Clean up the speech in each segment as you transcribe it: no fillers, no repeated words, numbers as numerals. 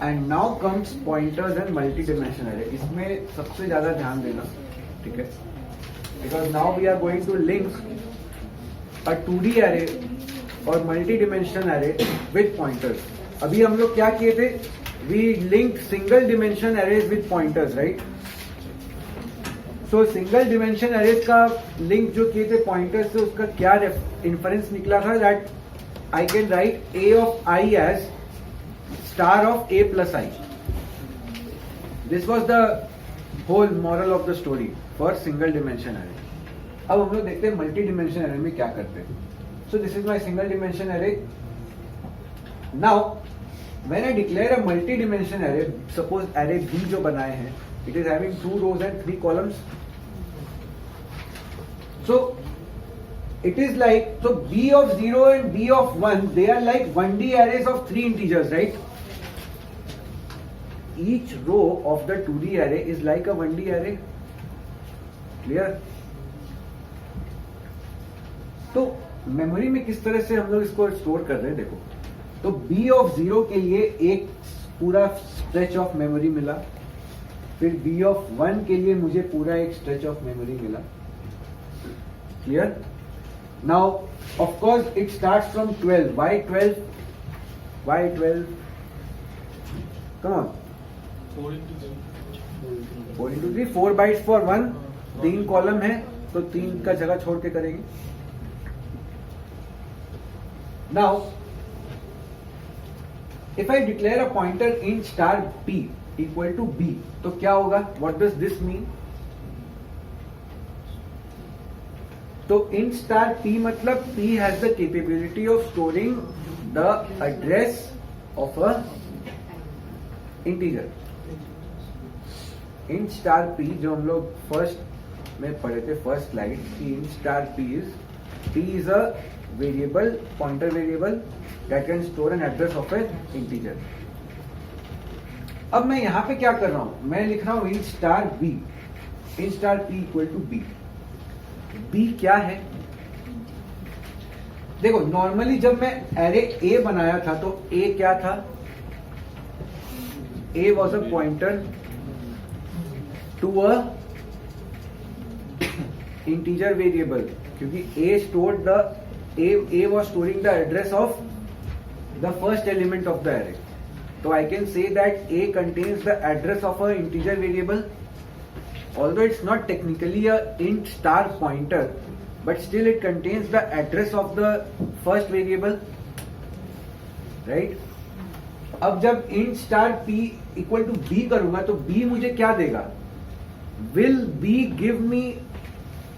And now comes pointers and multi dimension array. इसमें सबसे ज्यादा ध्यान देना, ठीक है, because now we are going to link a 2D array और multi dimension array with pointers. अभी हम लोग क्या किए थे, we link single dimension arrays with pointers, right. So single dimension arrays का लिंक जो किए थे पॉइंटर्स से, उसका क्या इन्फरेंस निकला था, that I can right a of I as star of a plus I. This was the whole moral of the story for single dimension array. अब हम लोग देखते हैं मल्टी डिमेंशन एरे में क्या करते हैं. सो this is my single dimension array. Now when I declare a multi dimension array, suppose array B जो बनाए हैं, it is having 2 rows and 3 columns. So it is like, so B of 0 and B of 1, they are like 1D arrays of 3 integers, right? Each row of the 2D array is like a 1D array. Clear? तो memory में किस तरह से हम लोग इसको store कर रहे हैं देखो. तो B of 0 के लिए एक पूरा स्ट्रेच ऑफ मेमोरी मिला, फिर B of 1 के लिए मुझे पूरा एक स्ट्रेच ऑफ मेमोरी मिला. Clear? Now of course it starts from 12. Why 12? Why 12? Come on. 4 into 3. 4 bytes for 1. 3 column है तो 3 का जगह छोड़ के करेंगे. Now if I declare a pointer int star p equal to b, तो क्या होगा? What does this mean? तो int star p मतलब p has the capability of storing the address of a integer. int star p जो हम लोग first में पढ़े थे, फर्स्ट स्लाइड की, int star p is a variable, pointer variable that can store an address of an integer. अब मैं यहां पे क्या कर रहा हूं, मैं लिख रहा हूं int star b, int star p equal to b. b क्या है? देखो नॉर्मली जब मैं एरे a बनाया था तो a क्या था? a was a pointer to a integer variable, क्योंकि a stored the a was storing the address of the first element of the array. So I can say that a contains the address of an integer variable. Although it's not technically a int star pointer, but still it contains the address of the first variable, right? अब जब int star p equal to b करूंगा तो b मुझे क्या देगा? Will b give me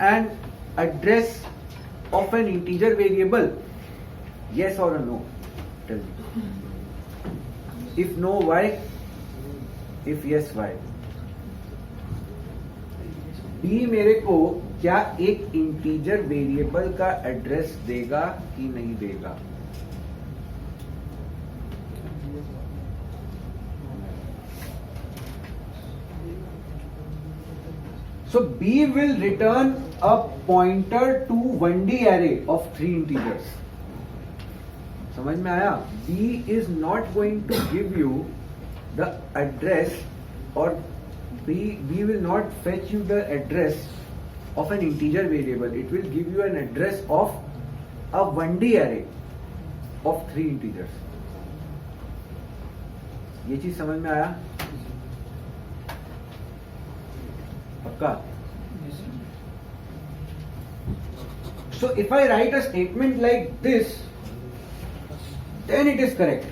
an address of an integer variable? Yes or no? Tell me. If no, why? If yes, why? b मेरे को क्या एक इंटीजर वेरिएबल का एड्रेस देगा कि नहीं देगा? So b will return a pointer to 1D array of 3 integers. समझ में आया? b is not going to give you the address, or b will not fetch you the address of an integer variable. It will give you an address of a 1D array of 3 integers. ये चीज समझ में आया? पक्का? So if I write a statement like this, then it is correct.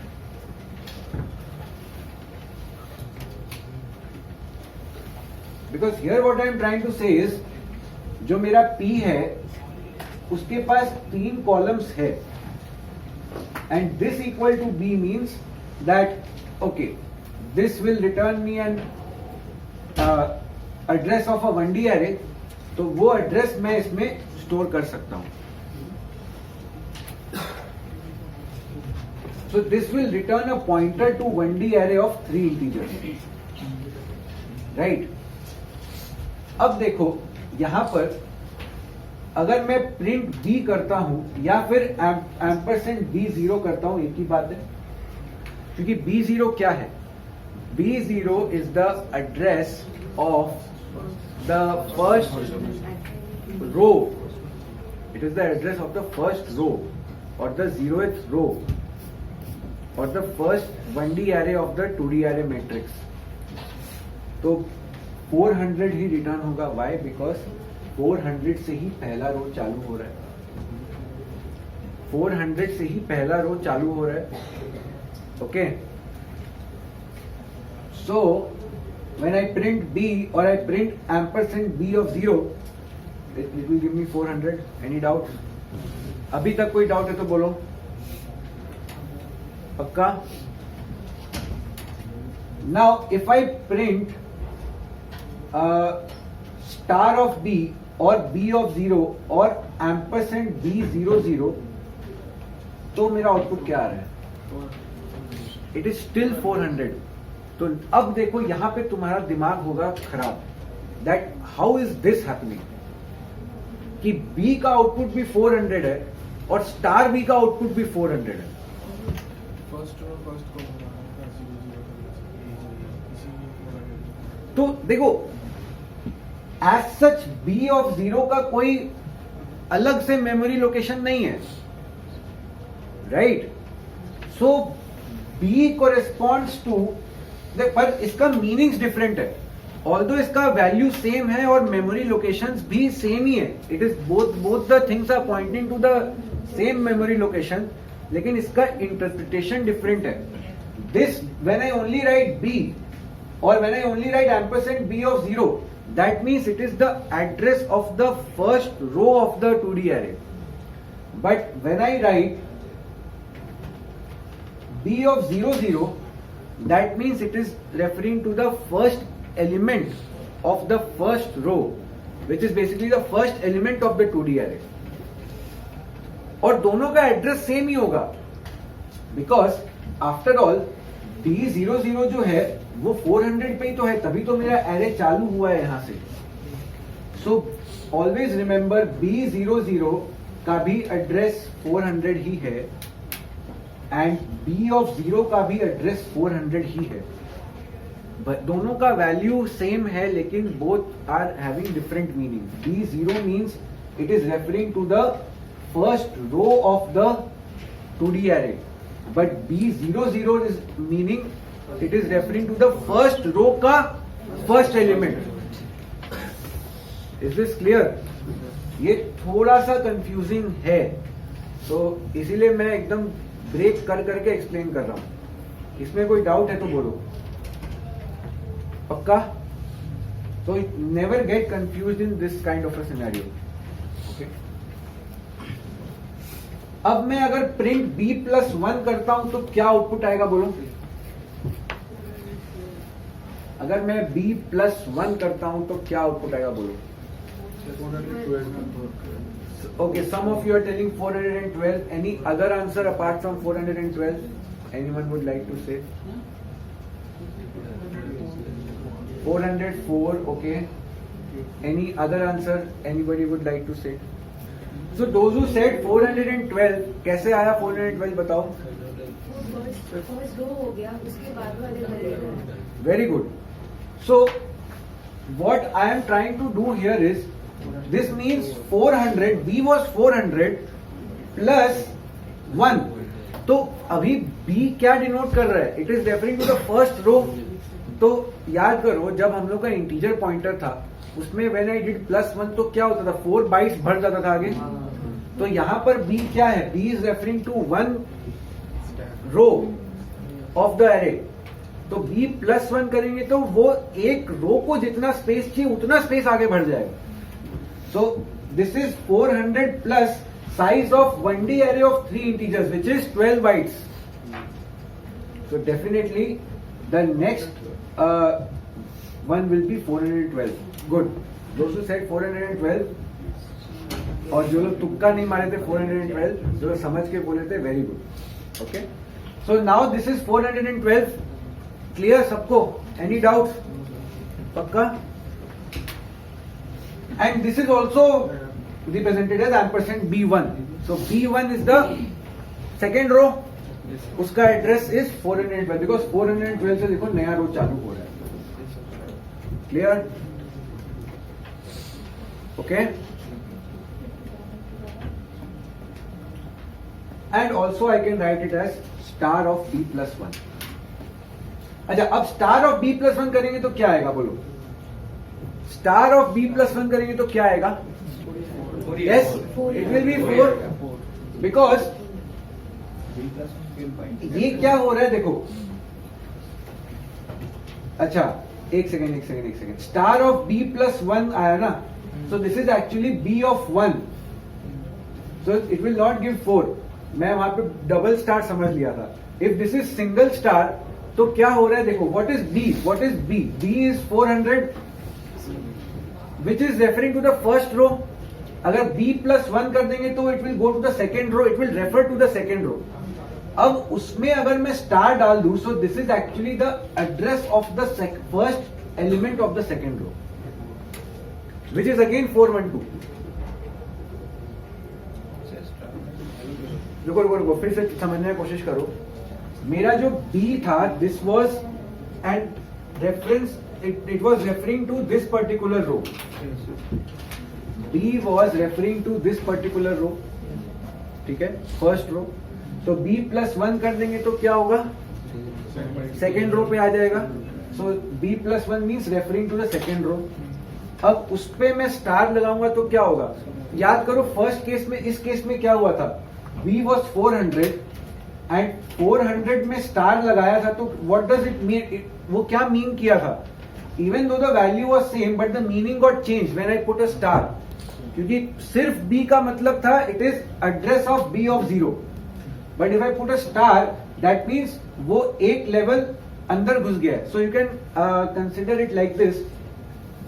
Because here what I am trying to say is, जो मेरा P है उसके पास 3 कॉलम्स है, and this equal to B means that okay, this will return me an address of a 1D array. तो वो address मैं इसमें store कर सकता हूं. So this will return a pointer to 1D array of 3 integers, right? अब देखो यहां पर अगर मैं प्रिंट b करता हूं या फिर एम्परसेंड b0 करता हूं, एक ही बात है, क्योंकि b0 क्या है? B0 is the address of the first row. It is the address of the first row or the 0th row or the first 1D array of the 2D array matrix. तो 400 ही return होगा. Why? Because 400 से ही पहला रो चालू हो रहा है. 400 से ही पहला रो चालू हो रहा है. Okay. So when I print B or I print ampersand B of 0, it will give me 400. Any doubt? अभी तक कोई डाउट है तो बोलो. पक्का? Now if I print star of B or B of 0 or ampersand B00, तो मेरा output क्या आ रहा है? It is still 400. तो अब देखो यहां पे तुम्हारा दिमाग होगा खराब. That how is this happening कि बी का आउटपुट भी 400 है और स्टार बी का आउटपुट भी 400 है. तो देखो एज सच बी ऑफ 0 का कोई अलग से मेमोरी लोकेशन नहीं है. Right. So B corresponds to, पर इसका मीनिंग्स डिफरेंट है. ऑल्दो इसका वैल्यू सेम है और मेमोरी लोकेशंस भी सेम ही है. It is both the things are pointing to the same memory location, लेकिन इसका इंटरप्रिटेशन डिफरेंट है. This when I only write B और when I only write ampersand B of 0, that means it is the address of the first row of the 2D array. But when I right B of 00, that means it is referring to the first element of the first row, which is basically the first element of the 2D array. और दोनों का address same ही होगा, because after all B00 जो है वो 400 पे ही तो है, तभी तो मेरा एरे चालू हुआ है यहां से. सो ऑलवेज रिमेंबर B00 का भी एड्रेस 400 ही है एंड B of 0 का भी एड्रेस 400 ही है. दोनों का वैल्यू सेम है लेकिन both are having different meaning. B0 means it is referring to the first row of the 2D array, but B00 is meaning it is referring to the first row का first element. Is this clear? ये थोड़ा सा confusing है, तो इसीलिए मैं एकदम break कर करके एक्सप्लेन कर रहा हूं. इसमें कोई डाउट है तो बोलो. पक्का? तो never get confuse in this kind of a scenario. Okay. अब मैं अगर प्रिंट B+1 करता हूं तो क्या आउटपुट आएगा बोलो. अगर मैं B+1 करता हूं तो क्या आउटपुट आएगा बोलो. Okay, some of you are telling 412. Any other answer apart from 412? Anyone would like to say? 404. Okay. Any other answer? Anybody would like to say? So those who said 412, कैसे आया 412 बताओ. First row हो गया, उसके बाद वाले. Very good. So what I am trying to do here is, this means 400, B was 400 plus 1. तो अभी B क्या डिनोट कर रहा है? It is referring to the first row. तो याद करो जब हम लोग का इंटीजर पॉइंटर था उसमें व्हेन आई डिड +1 तो क्या होता था, 4 बाइट्स भर जाता था आगे. तो यहां पर B क्या है? B is referring to 1 row of the array. तो B+1 करेंगे तो वो एक रो को जितना स्पेस चाहिए उतना स्पेस आगे बढ़ जाएगा. So this is 400 plus size of 1D array of 3 integers, which is 12 bytes. So definitely the next one will be 412. Good. Those who said 412 और जो लोग तुक्का नहीं मारे थे 412, जो लोग समझ के बोले थे, very good. Okay. So now this is 412. Clear सबको? Any doubt? पक्का? And this is also represented as ampersand B1. So B1 is the second row उसका एड्रेस इज 412 बिकॉज 412 से देखो नया रो चालू हो रहा है. Clear? Okay. And also I can write it as star of b plus 1. अच्छा, अब स्टार ऑफ b प्लस 1 करेंगे तो क्या आएगा बोलो? स्टार ऑफ b प्लस 1 करेंगे तो क्या आएगा? Yes, it will be 4 because ये क्या हो रहा है देखो. अच्छा, एक second. Star of b plus 1 आया ना, so this is actually b of 1, so it will not give 4. मैं वहां पे डबल स्टार समझ लिया था. If this is single star तो क्या हो रहा है देखो. What is b? b is 400 which is referring to the first रो. अगर b प्लस 1 कर देंगे तो it will go to the second row, it will refer to the second row. अब उसमें अगर मैं स्टार डाल दूं, so this is actually the address of the first element of the second row which is again 412. रुको फिर से समझने की कोशिश करो. मेरा जो b था, this was and reference, it was referring to this particular row. b was referring to this particular row. ठीक है, फर्स्ट रो. तो b प्लस 1 कर देंगे तो क्या होगा? सेकेंड रो पे आ जाएगा. So b plus 1 means referring to the second row. अब उस पे मैं स्टार लगाऊंगा तो क्या होगा? याद करो फर्स्ट केस में, इस केस में क्या हुआ था? b वॉज 400 एंड 400 में स्टार लगाया था. तो व्हाट डज इट मीन? वो क्या मीन किया था? Even though the value was same but the meaning got change when I put a star. क्योंकि सिर्फ b का मतलब था it is address of b of 0. But if I put a star that means वो एक level अंदर घुस गया है. So you can consider it like this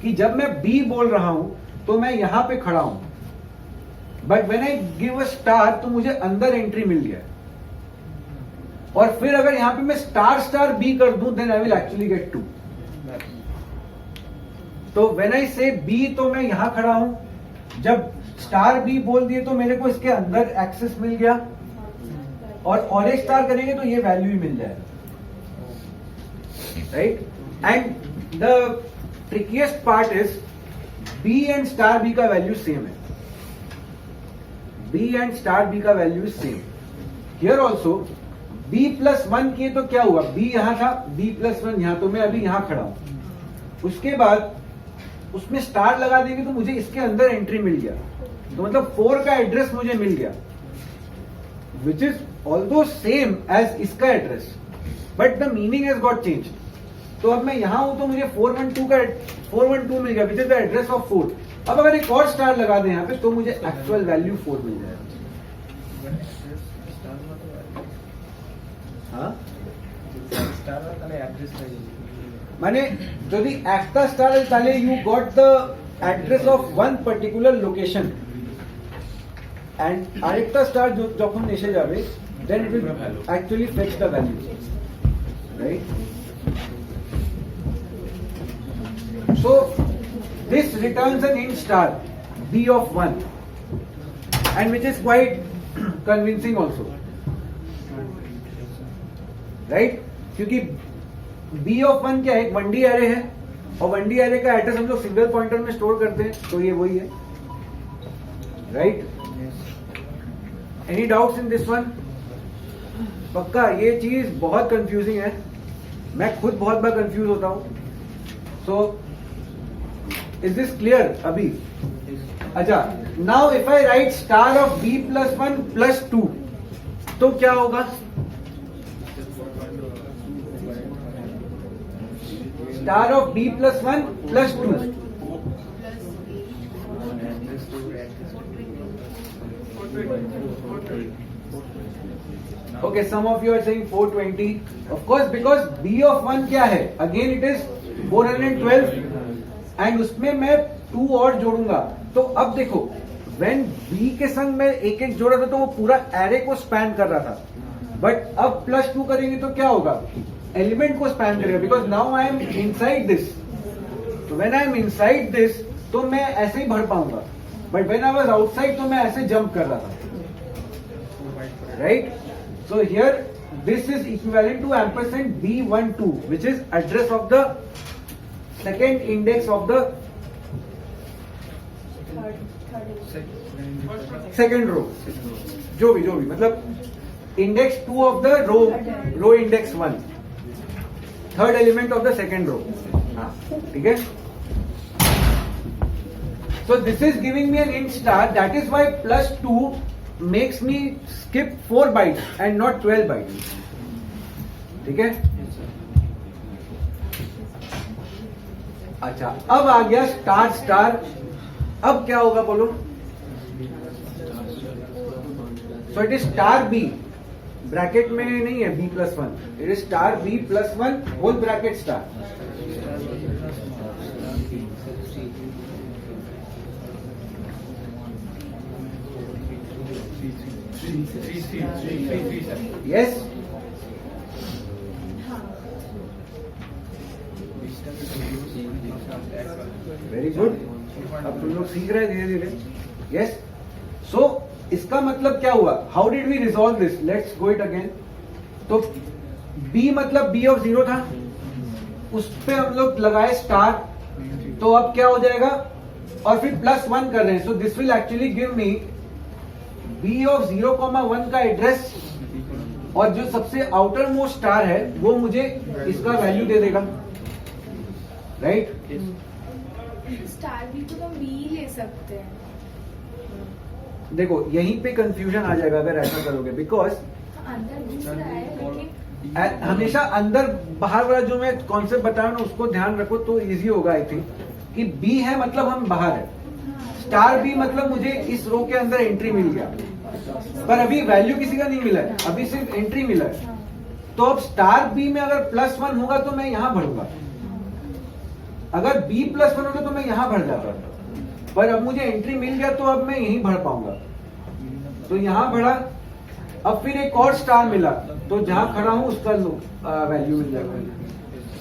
कि जब मैं b बोल रहा हूं तो मैं यहां पे खड़ा हूं, but when I give a star तो मुझे अंदर एंट्री मिल गया. और फिर अगर यहां पे मैं स्टार स्टार b कर दूं then I will actually get 2. तो व्हेन आई से b तो मैं यहां खड़ा हूं, जब स्टार b बोल दिए तो मेरे को इसके अंदर एक्सेस मिल गया, और एक स्टार करेंगे तो ये वैल्यू ही मिल जाएगा. Right? And the ट्रिकीएस्ट part is b and star b का वैल्यू सेम है. b एंड स्टार b का value same. Here also b plus 1 किए तो क्या हुआ? b यहां था, b प्लस 1 यहां, तो मैं अभी यहां खड़ा हूं. उसके बाद उसमें स्टार लगा देंगे तो मुझे इसके अंदर एंट्री मिल गया. तो मतलब 4 का एड्रेस मुझे मिल गया which is although same as इसका address, but the meaning has got change. तो अब मैं यहां हूं तो मुझे 412 मिल गया which is the address of 4. अब अगर एक और स्टार लगा दें यहां पे तो मुझे एक्चुअल वैल्यू 4 मिल जाएगा. মানে যদি একটা স্টার আছে তাহলে you got the address of one particular location, and আরেকটা স্টার যখন এসে যাবে then it will actually fetch the value. Right? So this returns an int star b of 1 and which is quite convincing also. Right? क्योंकि b of 1 क्या है? एक 1D array है, और 1D एरे का एड्रेस हम लोग सिंगल पॉइंटर में स्टोर करते हैं, तो ये वही है. Right? Any doubts in this one? पक्का ये चीज बहुत कंफ्यूजिंग है, मैं खुद बहुत बार कंफ्यूज होता हूं. सो इज दिस क्लियर अभी? अच्छा, now if I right star of b plus 1 plus 2 तो क्या होगा? Star of b plus 1 plus 2. Okay, some of you are saying 420. Of course, because b of 1 क्या है? Again it is 412 and उसमें मैं 2 और जोड़ूंगा. तो अब देखो, when b के संग में एक एक जोड़ा था तो वो पूरा एरे को स्पैन कर रहा था, बट अब प्लस 2 करेंगे तो क्या होगा? एलिमेंट को स्पैन करेगा, because now I am inside this. तो when I am inside this तो मैं ऐसे ही भर पाऊंगा, but when I was outside तो मैं ऐसे जंप कर रहा था. Right? So here this is equivalent to ampersand B12, which is address of the second index of the second row. जो भी मतलब index 2 of the row index 1, third element of the second row. हाँ, ठीक है. So this is giving me an int star. That is why +2 makes me skip 4 bytes and not 12 bytes. ठीक है. अच्छा, अब आ गया स्टार. अब क्या होगा बोलो? So it is star B. Bracket में नहीं है B+1. It is star B+1 whole bracket star. Yes. Very good. अब तुम लोग सीख रहे हैं धीरे धीरे. यस. सो इसका मतलब क्या हुआ? How did we resolve this? Let's go it again. तो B मतलब B of 0 था, उस पे हम लोग लगाए स्टार. तो अब क्या हो जाएगा? और फिर +1 कर रहे हैं. So this will actually give me B of 0,1 का एड्रेस, और जो सबसे आउटर मोस्ट स्टार है वो मुझे इसका वैल्यू दे देगा. राइट? स्टार भी तो हम बी ले सकते हैं. देखो यहीं पे कंफ्यूजन आ जाएगा अगर ऐसा करोगे, बिकॉज अंदर घुस रहा है लेकिन हमेशा अंदर बाहर वाला जो मैं कॉन्सेप्ट बताया ना उसको ध्यान रखो तो इजी होगा. आई थिंक कि बी है मतलब हम बाहर है, स्टार बी मतलब मुझे इस रो के अंदर एंट्री मिल गया, पर अभी वैल्यू किसी का नहीं मिला है, अभी सिर्फ एंट्री मिला है. तो अब स्टार बी में अगर +1 होगा तो मैं यहां भरूंगा, अगर B+1 होगा तो मैं यहां भर जाता, पर अब मुझे एंट्री मिल गया तो अब मैं यहीं भर पाऊंगा. तो यहां भरा, अब फिर एक और स्टार मिला तो जहां खड़ा हूं उसका वैल्यू मिल जाएगा.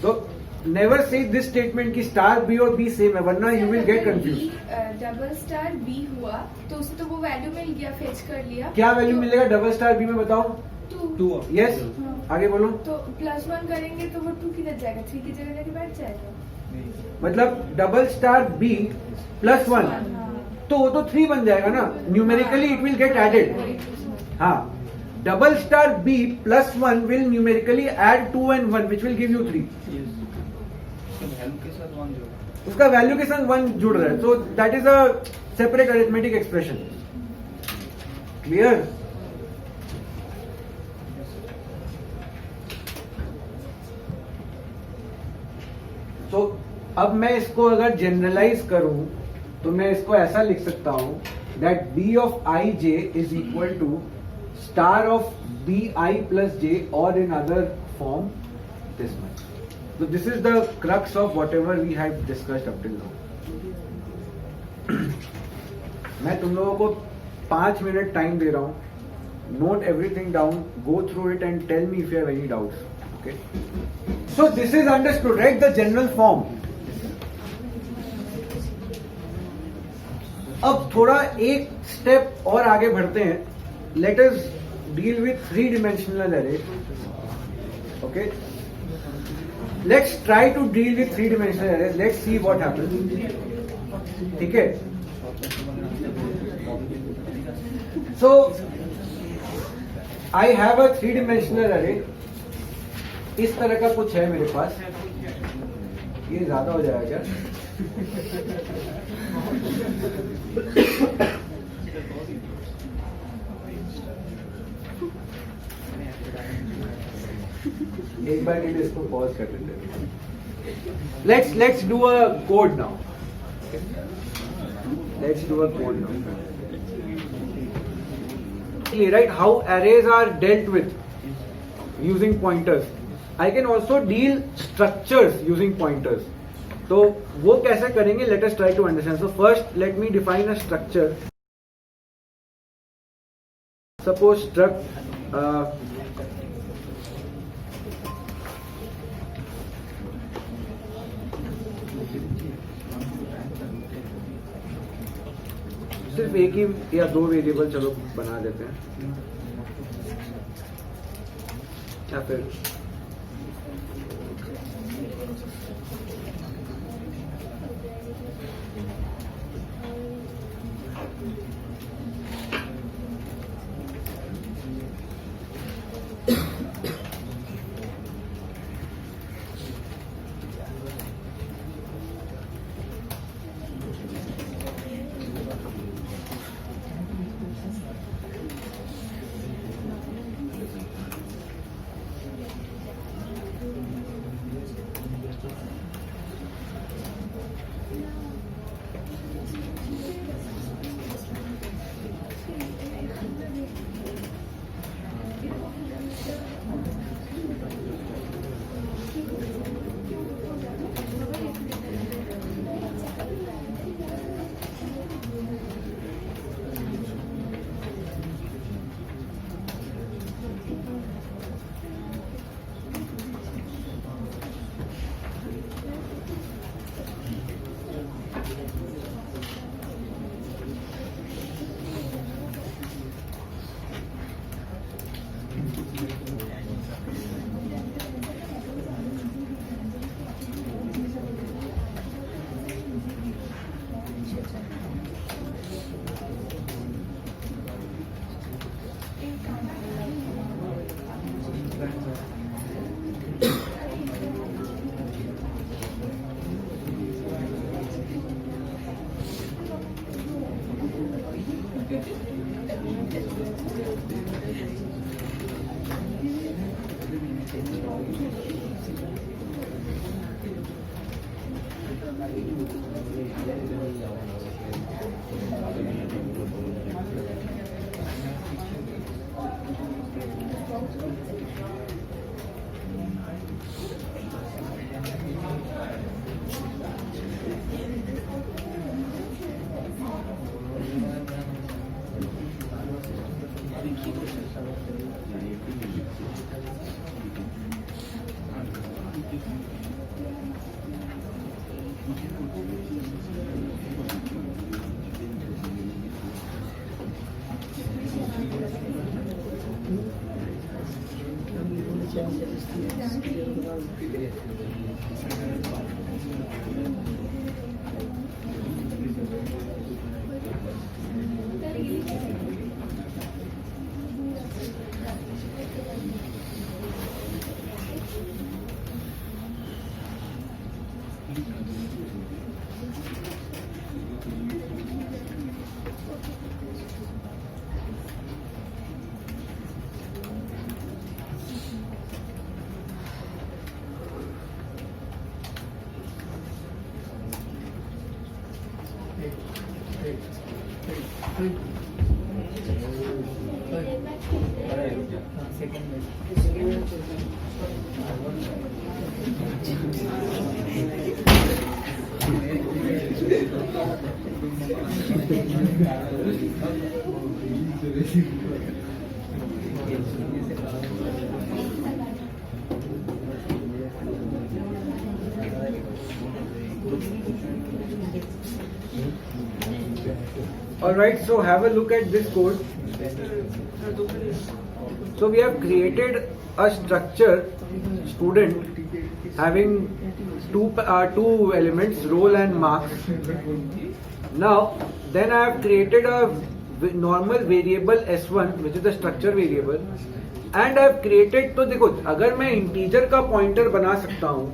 तो नेवर से दिस स्टेटमेंट की स्टार बी और बी सेम है, वरना you will get confuse. Double star B हुआ तो उसे तो वो वैल्यू मिल गया, फेच कर लिया. क्या वैल्यू मिलेगा डबल स्टार बी में बताओ? 2. यस. आगे बोलो. तो +1 करेंगे तो वो 2 किधर जाएगा? 3 की जगह जाके बैठ जाएगा. मतलब डबल स्टार बी +1 तो वो तो 3 बन जाएगा ना. Numerically it will get added. हाँ, double star B +1 will numerically add 2 and 1 which will give you 3. उसका वैल्यू के साथ 1 जुड़ रहा है. So that is a separate arithmetic expression. Clear? तो अब मैं इसको अगर जनरलाइज करूं तो मैं इसको ऐसा लिख सकता हूं that B of ij is equal to star of bi plus j, or in other form this much. So this is the crux of whatever we have discussed up till now. मैं तुम लोगों को 5 minute time दे रहा हूं. Note everything down, go through it and tell me if you have any doubts. Okay? So this is understood, right? The general form. अब थोड़ा एक स्टेप और आगे बढ़ते हैं. Let us deal with 3-dimensional array. Okay? Let's try to deal with 3-dimensional arrays. Let's see what happens. ठीक है? So I have a 3-dimensional array. इस तरह का कुछ है मेरे पास. ये ज्यादा हो जाएगा क्या? एक बार के लिए इसको पॉज कर लेते हैं. Let's do a code now. Let's do a code now. Right, how arrays are dealt with using pointers. I can also deal structures using pointers. तो वो कैसे करेंगे? Let us try to understand. So first, let me define a structure. Suppose struct सिर्फ एक ही या दो variable चलो बना देते हैं. या फिर Alright, so have a look at this code. So we have created a structure student having two elements, role and marks. Now then I have created a normal variable s1 which is the structure variable, and I have created, तो देखो अगर मैं integer का pointer बना सकता हूँ,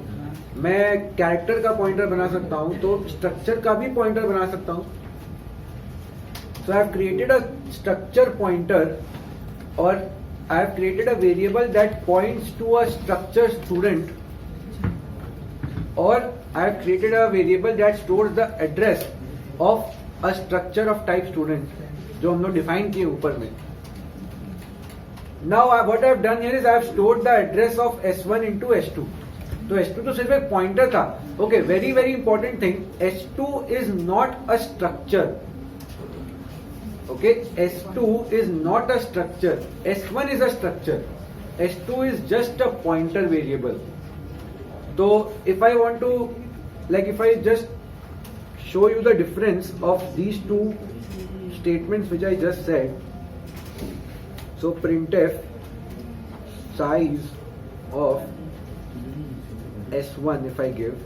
मैं character का पॉइंटर बना सकता हूँ, तो स्ट्रक्चर का भी पॉइंटर बना सकता हूँ. So I have created a structure pointer, or I have created a variable that points to a structure student, or I have created a variable that stores the address of a structure of type student जो हम लोग define किए ऊपर में. Now what I have done here is I have stored the address of S1 into S2. तो S2 तो सिर्फ एक पॉइंटर था. Okay, very very important thing, S2 is not a structure. Okay, S2 is not a structure. S1 is a structure. S2 is just a pointer variable. So if I want to, like if I just show you the difference of these two statements which I just said. So printf size of S1 if I give,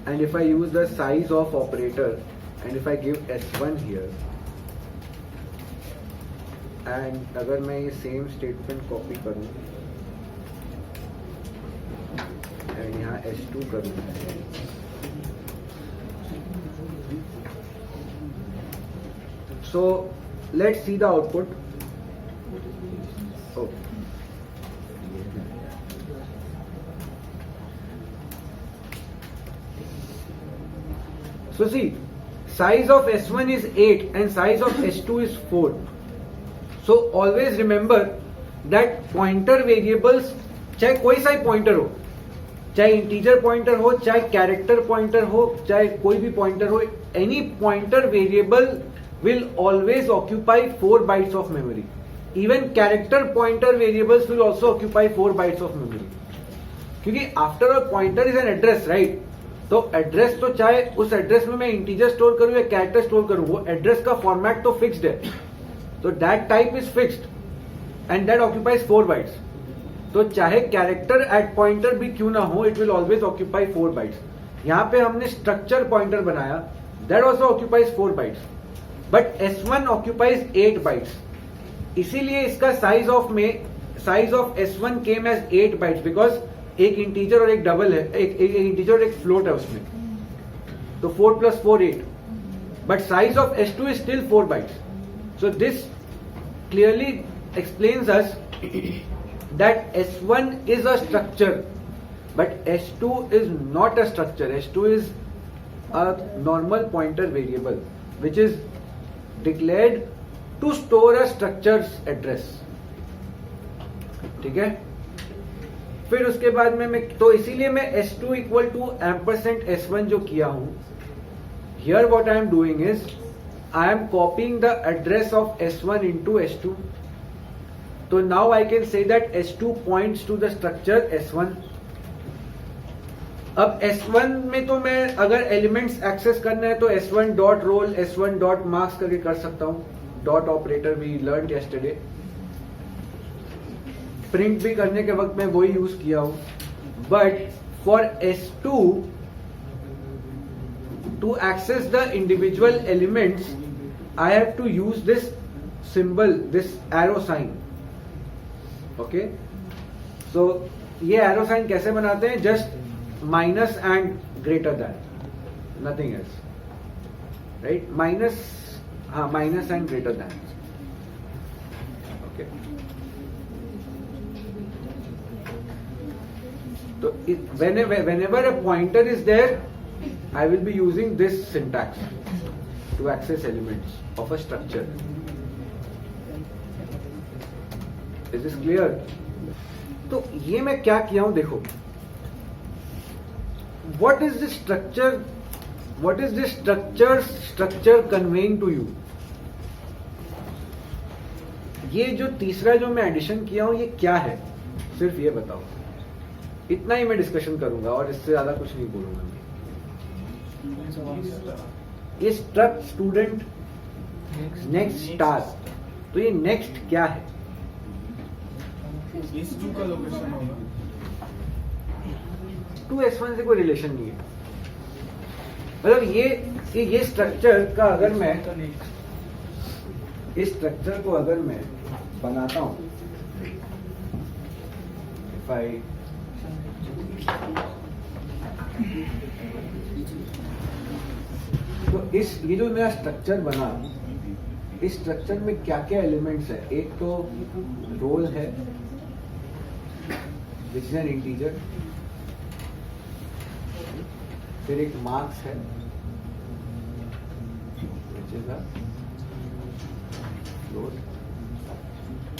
and if I use the size of operator, and if I give S1 here, and अगर मैं ये same statement copy करूं and यहाँ S2 करूं, so let's see the output. Oh. So see, size of S1 is 8 and size of S2 is 4. So always remember that pointer variables, चाहे कोई सा ही pointer हो, चाहे इंटीजर पॉइंटर हो, चाहे कैरेक्टर पॉइंटर हो, चाहे कोई भी पॉइंटर हो, any pointer variable will always occupy 4 bytes of memory. Even character pointer variables will also occupy 4 bytes of memory. क्योंकि after a pointer is an address, right? तो address तो चाहे उस एड्रेस में मैं इंटीजर स्टोर करूं या कैरेक्टर स्टोर करूं, वो एड्रेस का फॉर्मेट तो फिक्स्ड है. तो that type is fixed and that occupies 4 bytes. तो चाहे कैरेक्टर एट पॉइंटर भी क्यों ना हो, it will always occupy 4 bytes. यहाँ पे हमने स्ट्रक्चर पॉइंटर बनाया, that also occupies 4 bytes, but S1 occupies 8 bytes. इसीलिए इसका size of S1 came as 8 bytes, because एक इंटीजर और एक डबल है, एक इंटीजर और एक फ्लोट है उसमें. तो 4 + 4 8, but size of S2 is still 4 bytes. So this clearly explains us that S1 is a structure, but S2 is not a structure. S2 is a normal pointer variable which is declared to store a structure's address. ठीक है. फिर उसके बाद में मैं तो इसीलिए मैं S2 = %S1 जो किया हूं, here what I am doing is I am copying the address of S1 into S2. So now I can say that S2 points to the structure S1. अब S1 में तो मैं अगर एलिमेंट्स एक्सेस करना है तो S1 dot roll, S1 dot marks करके कर सकता हूं. Dot operator we learn yesterday. Print भी करने के वक्त मैं वही यूज किया हूं. But for S2 to access the individual elements, I have to use this symbol, this arrow sign. Okay, so ये arrow sign कैसे बनाते हैं? Just minus and greater than, nothing else, right? Minus and greater than. Okay. So whenever a pointer is there, I will be using this syntax to access elements of a structure. Is this clear? तो ये मैं क्या किया हूं देखो. What is this structure? What is this structure conveying to you? ये जो तीसरा जो मैं एडिशन किया हूं, ये क्या है? सिर्फ ये बताओ. इतना ही मैं डिस्कशन करूंगा और इससे ज्यादा कुछ नहीं बोलूंगा. ये स्ट्रक्ट स्टूडेंट नेक्स्ट स्टार. तो ये नेक्स्ट क्या है? S2 का लोकेशन होगा. 2S1 से कोई रिलेशन नहीं है. मतलब ये स्ट्रक्चर का अगर मैं इस स्ट्रक्चर को अगर मैं बनाता हूं, तो ये जो मेरा स्ट्रक्चर बना, इस स्ट्रक्चर में क्या क्या एलिमेंट्स है? एक तो रोल है विच इज एन इंटीजर, फिर एक मार्क्स है विच इज अ फ्लोट,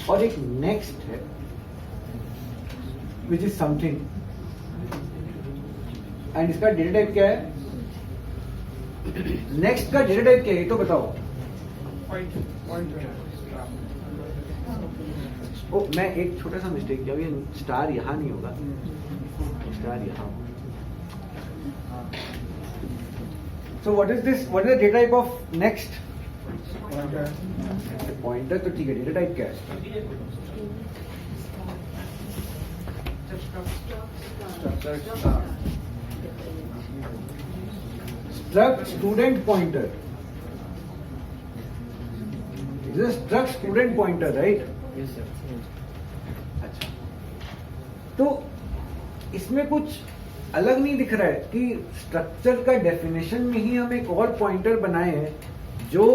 और एक नेक्स्ट है विच इज समथिंग. एंड इसका डेटा टाइप क्या है? नेक्स्ट का डेटा टाइप क्या है तो बताओ. ओ, मैं एक छोटा सा मिस्टेक किया. ये स्टार यहां नहीं होगा, स्टार यहां होगा. So what is this? What is the data type of next? Pointer तो ठीक है, डेटा टाइप क्या है? Struct student pointer, struct student pointer, right? अच्छा, तो इसमें कुछ अलग नहीं दिख रहा है कि स्ट्रक्चर का डेफिनेशन में ही हम एक और पॉइंटर बनाए हैं जो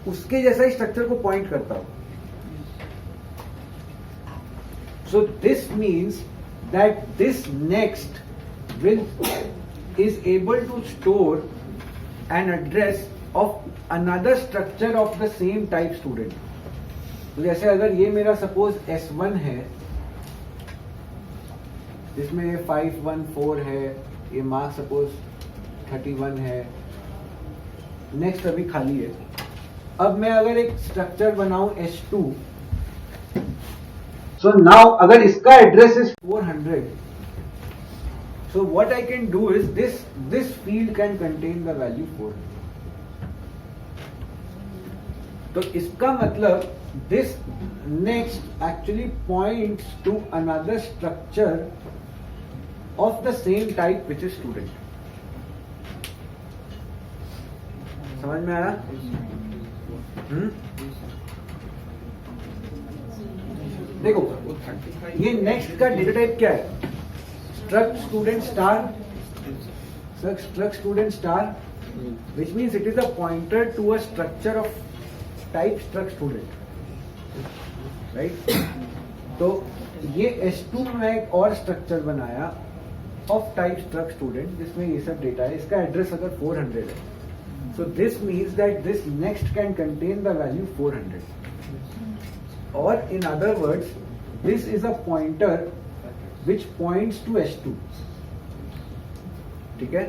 उसके जैसा ही स्ट्रक्चर को पॉइंट करता हो. So this means that this next is able to store an address of another structure of the same type student. तो जैसे अगर ये मेरा सपोज S1 है, जिसमें 514 है, ये मार्क्स सपोज 31 है, नेक्स्ट अभी खाली है. अब मैं अगर एक स्ट्रक्चर बनाऊं S2, सो नाउ अगर इसका address is 400, so what I can do is this field can contain the value 400. तो इसका मतलब this next actually points to another structure of the same type which is student. समझ में आया? देखो ये नेक्स्ट का डेटा टाइप क्या है? Struct student star, which means it is a pointer to a structure of type struct student, right? तो ये S2 में एक और स्ट्रक्चर बनाया of type struct student जिसमें ये सब डेटा है. इसका एड्रेस अगर 400 है, so this means that this next can contain the value 400, or in other words this is a pointer which points to S2. ठीक है?